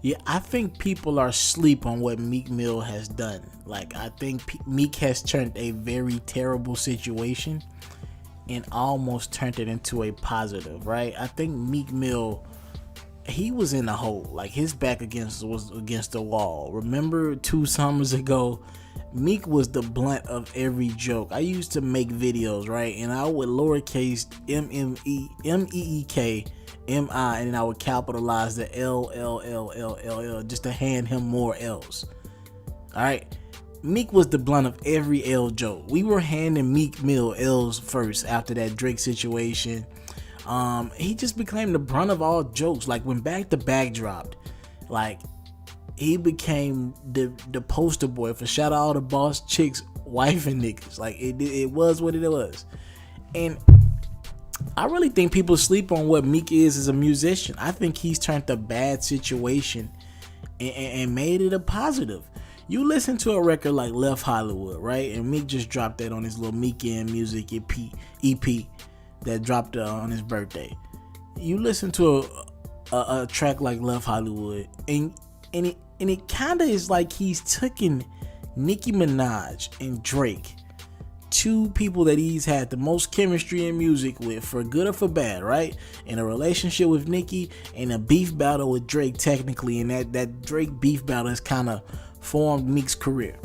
Yeah, I think people are asleep on what Meek Mill has done. Like, I think Meek has turned a very terrible situation and almost turned it into a positive, right? I think Meek Mill, he was in a hole. Like, his back was against the wall. Remember 2 summers ago, Meek was the blunt of every joke. I used to make videos, right? And I would lowercase MEEK MI, and then I would capitalize the LLLLLL just to hand him more L's. Alright? Meek was the blunt of every L joke. We were handing Meek Mill L's first after that Drake situation. He just became the brunt of all jokes. Like, when Back to Back dropped, like, he became the poster boy for shout out all the boss chicks, wife and niggas. Like, it was what it was. And I really think people sleep on what Meek is as a musician. I think he's turned a bad situation and made it a positive. You listen to a record like Left Hollywood, right? And Meek just dropped that on his little Meekend Music EP that dropped on his birthday. You listen to a track like Left Hollywood, and it kind of is like he's taken Nicki Minaj and Drake, 2 people that he's had the most chemistry in music with, for good or for bad, right? In a relationship with Nicki and a beef battle with Drake, technically, and that Drake beef battle has kind of formed Meek's career.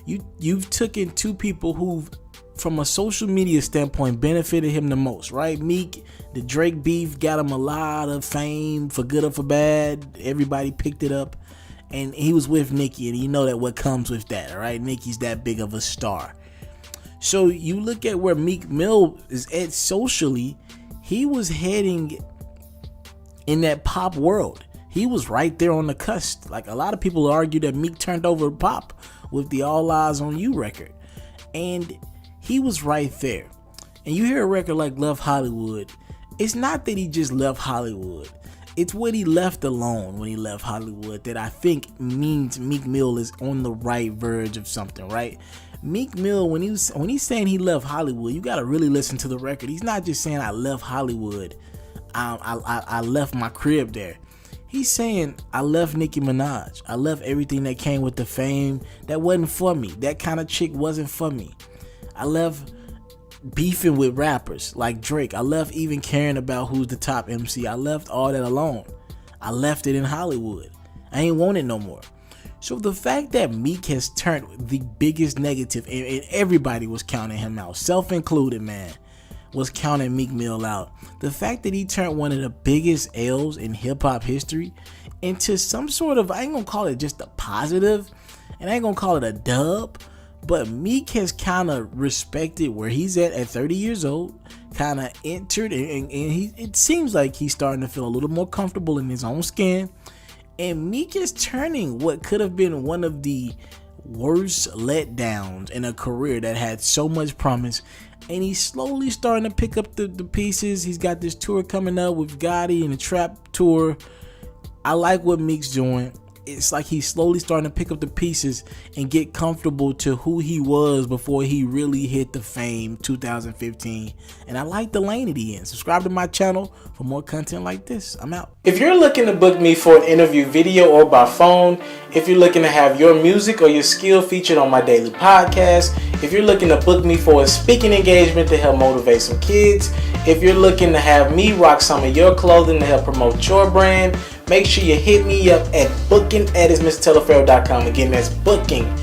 You've taken 2 people who've, from a social media standpoint, benefited him the most, right? Meek, the Drake beef got him a lot of fame, for good or for bad. Everybody picked it up, and he was with Nicki, and you know that what comes with that, right? Nicki's that big of a star. So you look at where Meek Mill is at socially, he was heading in that pop world. He was right there on the cusp. Like, a lot of people argue that Meek turned over pop with the All Eyes on You record, and he was right there. And you hear a record like Left Hollywood, it's not that he just left Hollywood. It's what he left alone when he left Hollywood that I think means Meek Mill is on the right verge of something, right? Meek Mill, when he's saying he left Hollywood, you gotta really listen to the record. He's not just saying I left Hollywood, I left my crib there. He's saying I left Nicki Minaj. I left everything that came with the fame that wasn't for me. That kind of chick wasn't for me. I left beefing with rappers like Drake. I left even caring about who's the top MC. I left all that alone. I left it in Hollywood. I ain't want it no more. So the fact that Meek has turned the biggest negative, and everybody was counting him out, self-included, man, was counting Meek Mill out. The fact that he turned one of the biggest L's in hip-hop history into some sort of, I ain't gonna call it just a positive, and I ain't gonna call it a dub, but Meek has kind of respected where he's at 30 years old, kind of entered, and it seems like he's starting to feel a little more comfortable in his own skin. And Meek is turning what could have been one of the worst letdowns in a career that had so much promise, and he's slowly starting to pick up the pieces. He's got this tour coming up with Gotti and the Trap tour. I like what Meek's doing. It's like he's slowly starting to pick up the pieces and get comfortable to who he was before he really hit the fame 2015. And I like the lane that he in. Subscribe to my channel for more content like this. I'm out. If you're looking to book me for an interview, video, or by phone, if you're looking to have your music or your skill featured on my daily podcast, if you're looking to book me for a speaking engagement to help motivate some kids, if you're looking to have me rock some of your clothing to help promote your brand, make sure you hit me up at booking@mrtelefaro.com. Again, that's booking@mrtelefaro.com.